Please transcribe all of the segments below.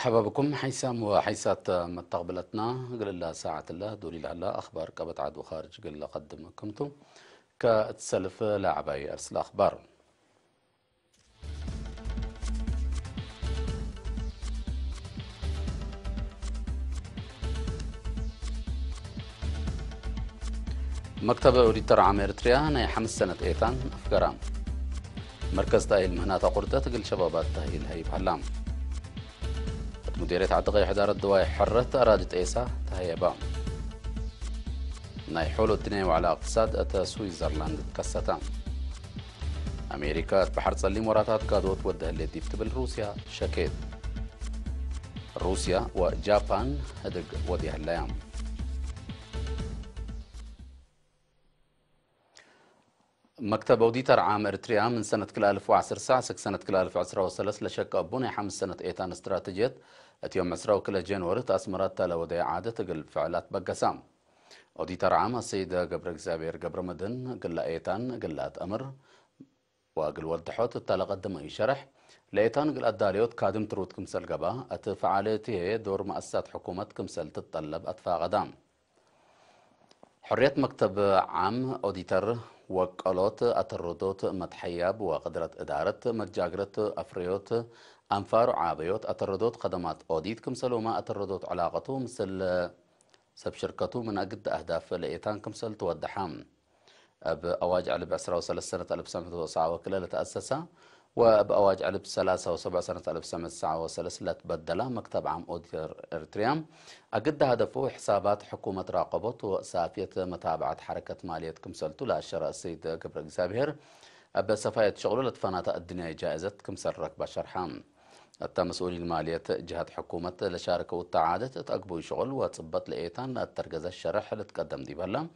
مرحبا بكم حيسام وحيسات مستقبلتنا قل الله ساعة الله دولي لعلا أخبار كبت عاد وخارج قل الله قدمكمتم كتسلف لاعبي أرسل أخبار مكتب أوريتر عام إريتريا ناي 5 سنة إيتان أفكارام مركز تأهيل مهنات قردة قل شبابات تأهيل هيب هلام مديرية عدقي حدار الدواء حرت أرادت إيسا تهيبا ناي حولو الدنيا وعلى اقتصاد أتا سويسرلاند تكستان أمريكا بحر تصليم وراتات قادوت وده اللي تبل روسيا شكيت روسيا وجابان هدق وديها اللايام مكتب أوديتر عام إريتريا من سنة كل 1010 ساعة سنة كل 1013 لشك أبوني 5 سنة إيتان استراتيجية أتيوم مسرو كل جانوري تأسمرات تالا ودي عادة تقل فعلات بقسام أوديتر عام السيدة قبر زابير قبر مدن قل إيتان قلات أمر وقل وردحوت تالا قدم أي شرح لإيتان قل أداليوت كادم تروت كمسل قبا أتفعاليتي دور مؤسسات حكومة كمسل تتطلب أتفا غدام حرية مكتب عام أوديتر وقالوت أتردوت متحياب وقدرة إدارة متجاجرة أفريوت أنفار عابيوت أتردوت خدمات أوديت كمسل وما أتردوت علاقته مثل سب شركته من أجد أهداف لإيتان كمسل توضحام بأواج علب 10 سنة 1909 وكلا تأسسا وبأواج علب 3 سنة 1909 تبدلا مكتب عام أوديتر إريتريام أجد هدفه حسابات حكومة راقبت وسافية متابعة حركة مالية كمسلتو لأشرة السيد قبر زابير بسفاية شغله لتفانات الدنيا جائزة كمسل ركبة شرحام التا مسؤولين المالية جهة حكومة لشاركة والتعادة تقبوا شغل وتصبت لإيتان الترقز الشرح لتقدم دي بلا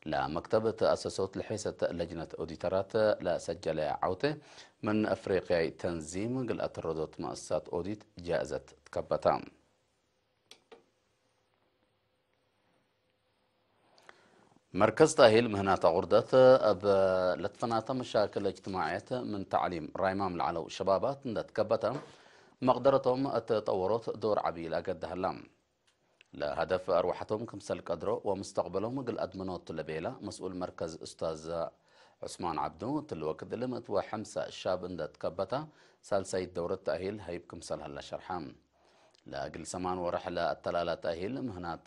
لا مكتبة تأسسوت لحيثة لجنة أوديترات لا سجل عوته من أفريقيا تنظيم قل أتردوت مؤسسات أوديت جائزة تكبتام مركز تأهيل مهنات غردة لتفنات مشاكل اجتماعية من تعليم رايمام العلو شبابات تكبتام مقدرتهم التطورات دور عبيلة قد هلام لهدف أروحتهم كمسل قدرو ومستقبلهم قل أدمنوت لبيلة مسؤول مركز أستاذ عثمان عبدو تلوك دلمت وحمسة الشاب اندت كبتا سالسيد دورة تأهيل هيب كمسل هلا شرحام لقل سمان ورحلة التلالة تأهيل مهنات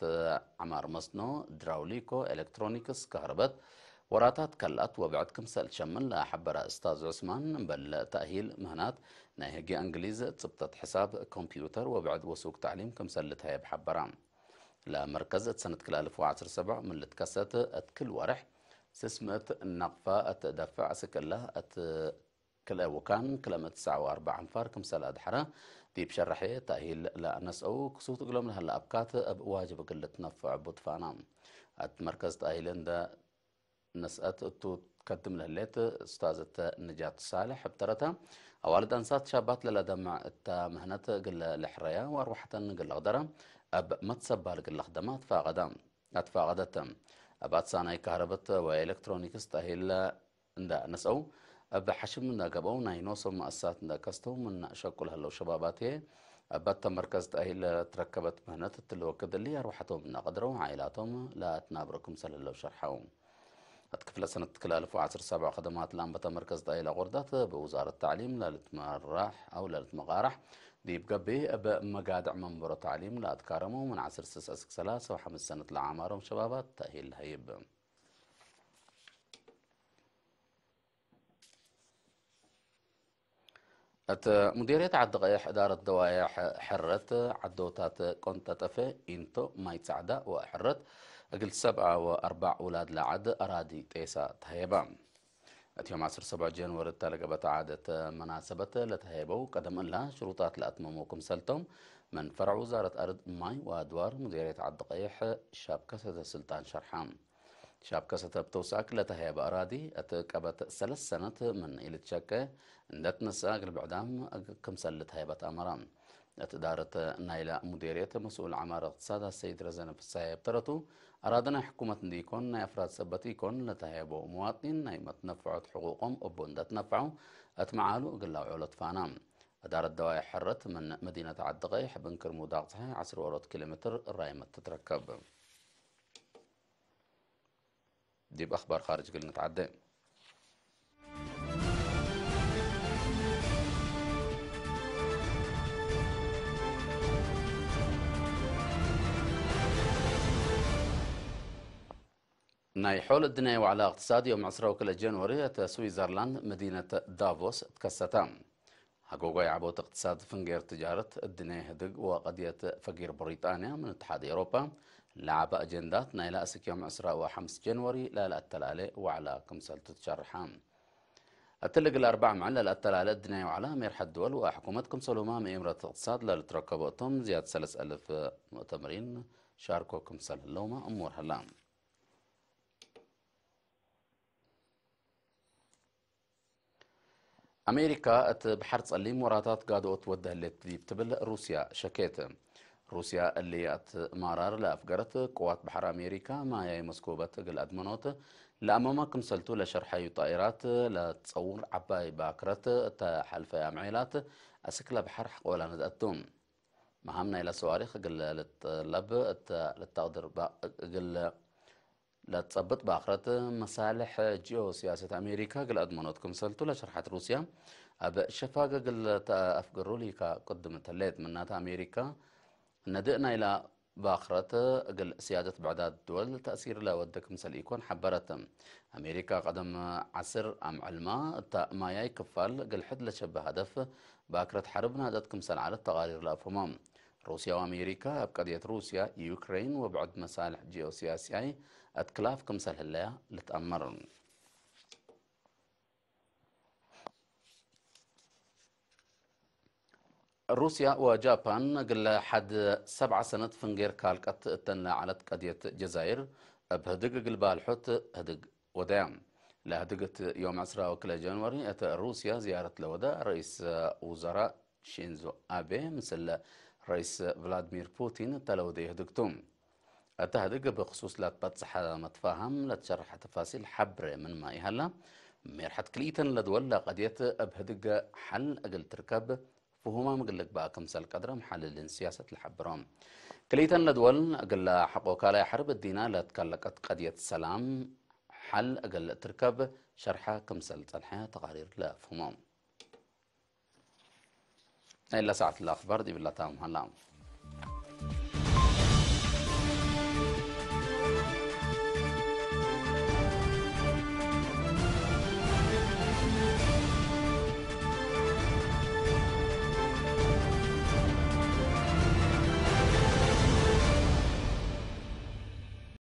عمار مصنو دراوليكو إلكترونيكس كهربات وراتات كلات وبعد كمسل شمل لحبرا أستاذ عثمان بل تأهيل مهنات ناهجي أنجليز تبتت حساب كمبيوتر وبعد وسوق تعليم كمسل لتهيب حبرام لمركز سنة كل 1017 من اللي تكست كل ورح سسمت النقفة دفع سكله كلا وكان كلمة 9 و4 أنفار كمسل أدحرة دي بشرحية تأهيل لنسأو كسوت قلوم لها الأبكات واجب قلة نفع بطفانام مركز تأهيل عند نسأت تقدم له الليت أستاذة نجاة صالح بترتها أولد أنسات شابات للدمع مهنة قل الحرية وأروحة قل غدرة أب متصبال قل خدمات فاغدام أتفاغدتم أبات صانعي كهربت وإلكترونيكس تأهيل عند نسأو أب حشم من قبو ناينوس مؤسسات من كستو من شكل هلو شباباتي أبات مركز تأهيل تركبت مهنة التلوكد اللي أروحتهم من قدروا عائلاتهم لا تنابركم سللو شرحهم أتكفل سنة كل 1017 خدمات لانبتا مركز تأهيل غردات بوزارة التعليم للتمراح أو للتمغارح دي بقبي بمقادع منبر التعليم لا أتكارموا من 10 و5 سنة لعمارهم شبابات تأهيل هيب مديرية عدقيح إدارة دوايح حرت عدوتات كنت تفي إنتو ما يتساعد وحرت قلت 7 و4 أولاد لعد أرادي تيسا تهيبا يوم 10 جانوري تلقبت عادة مناسبة لتهيبو قدم لها شروطات لأتمموكم سلتم من فرع وزارة أرض ماي وأدوار مديرية عدقيح شابكة سلطان شرحام شابكة ستبتوساك لتهيب أرادي أتقبت 3 سنة من إلى تشكة ندت نساق البعدام كم سلة هيبة أمران إدارة نايلة مديرية مسؤول عمارة اقتصاد السيد رزان فسايب ترتو أرادنا حكومة ديكون ناي أفراد سبتيكون لتهيبو مواطنين ناي متنفعت حقوقهم أبون دت نفعوا أتمعالو قلوا عولت فانام إدارة دواعي حرت من مدينة عدغيح بنكر مداقتها 10 كيلومتر رايمة تتركب. دي بأخبار خارج قلنا نتعدى. ناي حول الدنيا وعلى اقتصاد يوم 10 جانوري سويسرلاند مدينة دافوس تكستام حقوقي عبوت اقتصاد فنجير تجارة الدنيا هدق وقضية فقير بريطانيا من اتحاد أوروبا لعب أجندات نايلا أسك يوم 15 جانوري لا التلالي وعلى كمسال تتشرحام التلق الأربع معلل التلالي الدنيا وعلى أمير الدول وحكومتكم سلومام إمرة اقتصاد لا لتركبوتهم زيادة 3000 مؤتمرين شاركوا كمسال اللومة أمور هلام. أمريكا بحر تصليم مراتات قادو توده اللي تبل روسيا شكيت روسيا اللي مرار لأفقرت قوات بحر أمريكا ما هي مسكوبة قل أدمنوت لأمامكم كمسلتو لشرحي طائرات لتصور عباي باكرت تحلفة عمعيلات أسكلا بحر حقولا ندأتون مهمنا إلى صواريخ قل للطلب للتقدر قل لا تصبت بآخرت مصالح جيوسياسة أمريكا قل أدمنوتكم سلتو لشرحت روسيا أب شفاقة قل أفقروا لي قدمت الليت منات أمريكا ندئنا إلى بآخرت قل سيادة بعداد الدول تأثير لا ودك مثل يكون حبرت أمريكا قدم عصر أم علما ما ياي كفال قل حد لشبه هدف بآخرت حربنا دتكم سل على التغارير الأفهمام روسيا وأمريكا بقضية روسيا يوكرين وبعد مصالح جيوسياسية أتكلاف كمسل هلا لتأمرن روسيا وجابان قل حد 7 سنة فنجير كالكت تنا على قضية جزائر بهدق قل بالحوت هدق وداعم لا هدقت يوم 10 جانوري أتى روسيا زيارة لودا رئيس وزراء شينزو آبي مثل رئيس فلاديمير بوتين تلودي هدقتم أتهدق بخصوص لا تبتصح متفاهم لا تشرح تفاصيل حبر من ما يهلا ميرحت كليتن لدول قضية بهدق حل أقل تركب فهما مقلق بقى كمسال قدر محلل سياسة الحبرام كليتن لدول أقل حقوق لا حرب الدينا لا تكلقت قضية السلام حل أقل تركب شرحة كمسال صلحة تقارير لا فهمام إلا ساعة الأخبار دي بالله تام هلا